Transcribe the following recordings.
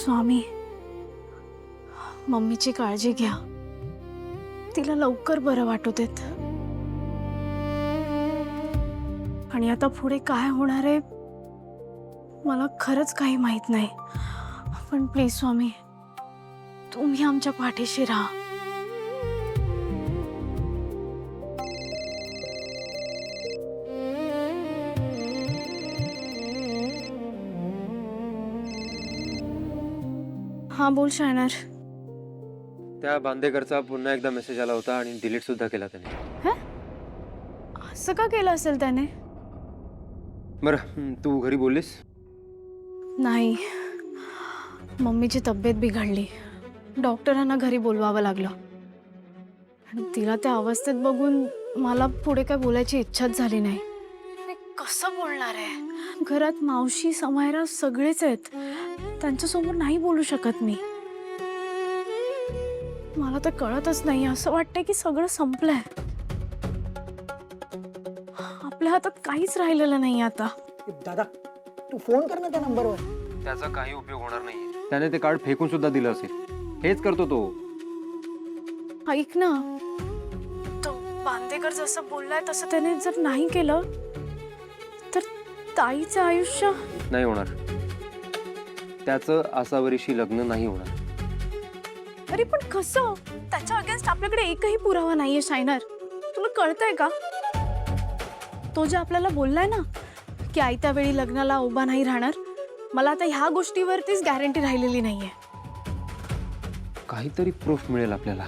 स्वामी मम्मीची काळजी घ्या, तिला लवकर बरं वाटू देत. आणि आता पुढे काय होणार आहे मला खरंच काही माहित नाही, पण प्लीज स्वामी तुम्ही आमच्या पाठीशी राहा. हाँ बोल शायनर. त्या बांदेकरचा पुन्हा एकदा मेसेज आला होता आणि डिलीट सुद्धा केला त्याने. असं का केलं असेल त्याने? बरं तू घरी बोललीस? नाही, मम्मीची तब्येत बिघडली, डॉक्टरांना घरी बोलवावं लागलं. आणि तिला त्या अवस्थेत बघून मला पुढे काय बोलायची इच्छाच झाली नाही. मी कसं बोलणार आहे? घरात मावशी समायरा सगळेच आहेत, त्यांच्यासमोर नाही बोलू शकत मी. मला तर कळतच नाही, असं वाटतंय की सगळं संपलंय, आपल्या हातात काहीच राहिलेलं नाही आता. दादा तू फोन कर ना त्या नंबरवर. त्याचा काही उपयोग होणार नाही, त्याने ते कार्ड फेकून सुद्धा दिलं असेल. हेच करतो तो. ऐक ना, तो बांदेकर जसं बोललाय तसं त्याने जर नाही केलं तर ताईचं आयुष्य नाही होणार, त्याचं आसावरीशी लग्न नाही होणार. अरे पण कसं? त्याच्या अगेन्स्ट आपल्याकडे एकही पुरावा नाहीये शायनर, तुला कळतंय का? तो जे आपल्याला बोललाय ना की आयत्या वेळी लग्नाला उभा नाही राहणार, मला आता ह्या गोष्टीवरतीच गॅरंटी राहिलेली नाहीये. काहीतरी प्रूफ मिळेल आपल्याला.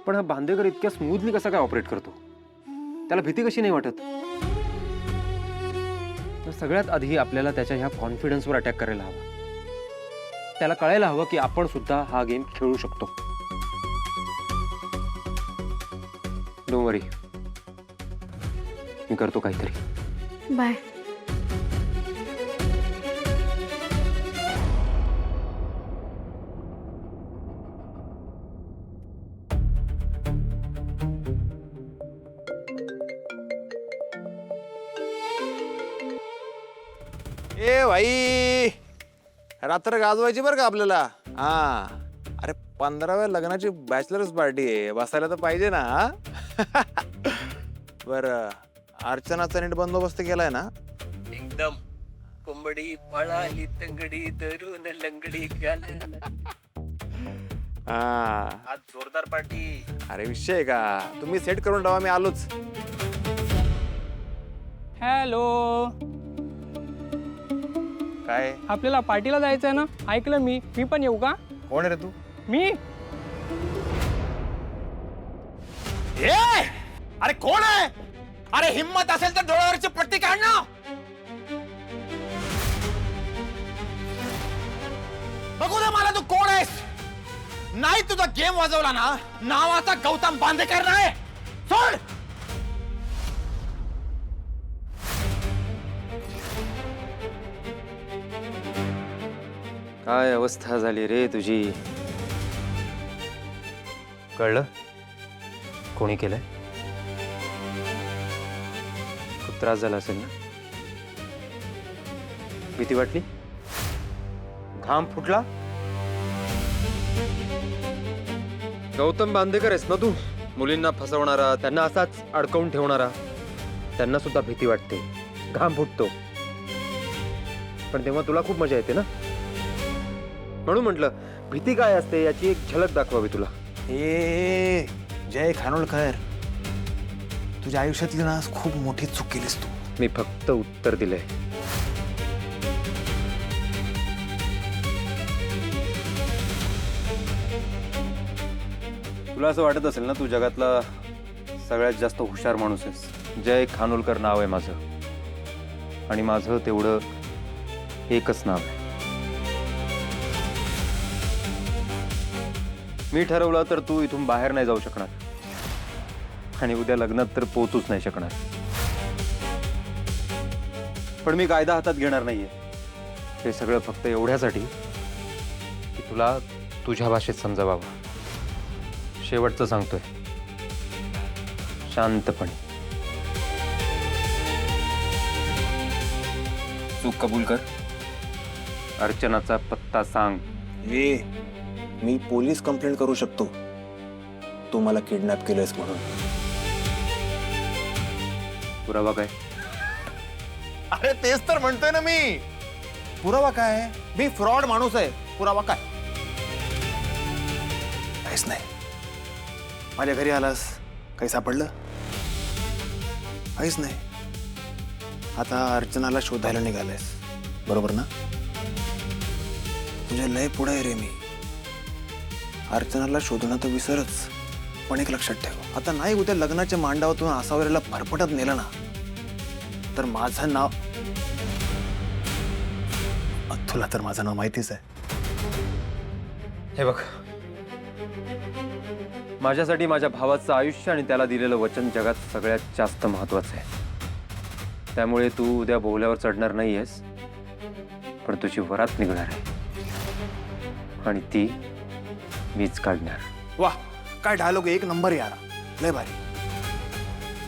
पण हा बांदेकर इतक्या स्मूथली कसा काय ऑपरेट करतो? त्याला भीती कशी नाही वाटत? तर सगळ्यात आधी आपल्याला त्याच्या ह्या कॉन्फिडन्सवर अटॅक करायला हवा. त्याला कळायला हवं की आपण सुद्धा हा गेम खेळू शकतो. डोंट वरी, मी करतो काहीतरी. बाय. ए भाई, रात्र गाजवायची बरं का आपल्याला. हा अरे 15व्या लग्नाची बॅचलर्स पार्टी आहे, बसायला तर पाहिजे ना. बरं अर्चनाचा नीट बंदोबस्त केलाय ना? एकदम. कोंबडी पळाली तंगडी धरून लंगडी हा आज जोरदार पार्टी. अरे विषय आहे का? तुम्ही सेट करून ठेवा, मी आलोच. हॅलो, काय आपल्याला पार्टीला जायचं आहे ना? ऐकलं मी पण येऊ का? कोण आहे रे तू? मी अरे कोण आहे? अरे हिम्मत असेल तर डोळ्यावरची पट्टी काढ ना. बघू दे मला तू कोण आहेस. नाही तुझा गेम वाजवला ना, नावाचा गौतम बांदेकर नाही. सोड. काय अवस्था झाली रे तुझी. कळलं कोणी केलंय? खूप त्रास झाला असेल ना? भीती वाटली? घाम फुटला? गौतम बांदेकर आहेस ना तू? मुलींना फसवणारा, त्यांना असाच अडकवून ठेवणारा. त्यांना सुद्धा भीती वाटते, घाम फुटतो. पण तेव्हा तुला खूप मजा येते ना, म्हणून म्हटलं भीती काय असते याची एक झलक दाखवावी तुला. ए जय खानोलकर, तुझ्या आयुष्यातली ना खूप मोठी चूक केलीस तू. मी फक्त उत्तर दिलंय. तुला असं वाटत असेल ना तू जगातला सगळ्यात जास्त हुशार माणूस आहेस. जय खानोलकर नाव आहे माझं, आणि माझं तेवढं एकच नाव आहे. मी ठरवलं तर तू इथून बाहेर नाही जाऊ शकणार, आणि उद्या लग्नात तर पोहोचूच नाही शकणार. पण मी कायदा हातात घेणार नाहीये. हे सगळं फक्त एवढ्यासाठी की तुला तुझ्या भाषेत समजावावं. शेवटचं सांगतोय, शांतपणे. चूक कबूल कर अर्चनाचा पत्ता सांग. मी पोलीस कंप्लेंट करू शकतो तू मला किडनॅप केलंस म्हणून. पुरावा काय? अरे तेच तर म्हणतोय ना मी. पुरावा काय? मी फ्रॉड माणूस आहे. पुरावा काय? काहीच नाही. माझ्या घरी आलास, काही सापडलं? काहीच नाही. आता अर्चनाला शोधायला निघालायस, बरोबर ना? तुझ्या लय पुढे आहे रे मी. अर्चनाला शोधणं तर विसरच, पण एक लक्षात ठेव, आता नाही उद्या लग्नाच्या मांडावतून आसावरीला फरफटत नेलं ना, तर माझं नाव, तुला तर माझं नाव माहितीच आहे. हे बघ, माझ्यासाठी माझ्या भावाचं आयुष्य आणि त्याला दिलेलं वचन जगात सगळ्यात जास्त महत्वाचं आहे. त्यामुळे तू उद्या बोहल्यावर चढणार नाहीयेस, पण तुझी वरात निघणार आहे आणि ती मीच काढणार. वाह, काय डायलॉग, एक नंबर यार, लय भारी.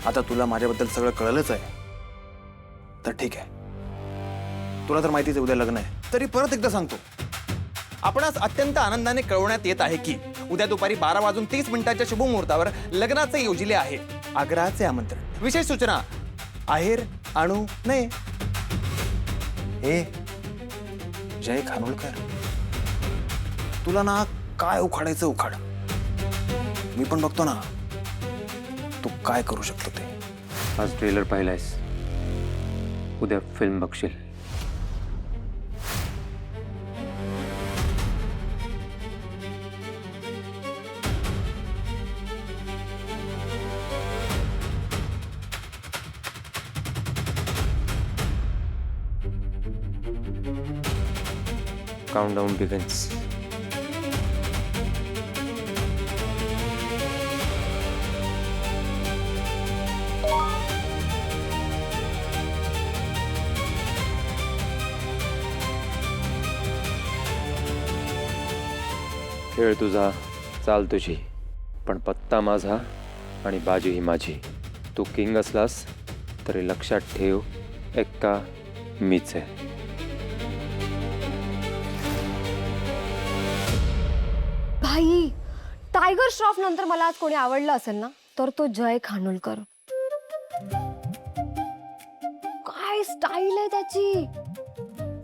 आता तुला माझ्याबद्दल सगळं कळलंच आहे, तर ठीक आहे. तुला तर माहितीच आहे उद्या लग्न आहे, तरी परत एकदा सांगतो, आपणास अत्यंत आनंदाने कळवण्यात येत आहे की उद्या दुपारी 12:30 शुभमुहूर्तावर लग्नाचे योजिले आहे आग्रहाचे आमंत्रण. विशेष सूचना, आहेर आणू नये. हे जय खानोलकर, तुला ना काय उखाडायचं उखाड. मी पण बघतो ना तू काय करू शकतो ते. आज ट्रेलर पाहिलायस, उद्या फिल्म बघशील. Countdown begins. खेळ तुझा, चाल तुझी, पण पत्ता माझा आणि बाजी ही माझी. तू किंग असलास तरी लक्षात ठेव, एक्का मीच आहे. भाई, टायगर श्रॉफ नंतर मला आज कोणी आवडलं असेल ना, तर तो जय खानोलकर. काय स्टाईल आहे त्याची.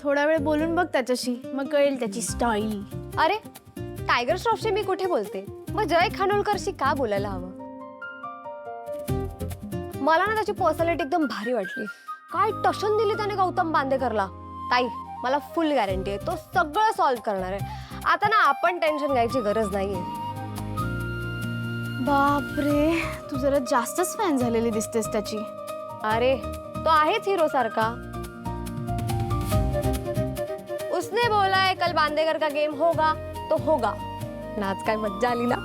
थोडा वेळ बोलून बघ त्याच्याशी, मग कळेल त्याची स्टाईल. अरे, टायगर श्रॉफशी मी कुठे बोलते, मग जय खानोलकरशी का बोलायला हवं. मला ना त्याची पर्सनॅलिटी एकदम भारी वाटली. काय टशन दिली त्याने गौतम बांदेकरला. ताई, मला फुल गॅरंटी आहे तो सगळं सॉल्व्ह करणार आहे. आता ना आपण टेन्शन घ्यायची गरज नाहीये. बापरे, तू जरा जास्तच फॅन झालेली दिसतेस त्याची. अरे, तो आहेच हिरो सारखा. उसने बोला है कल बांदेकर का गेम होगा तो होगा. पण आज काय मज्जा आली ना.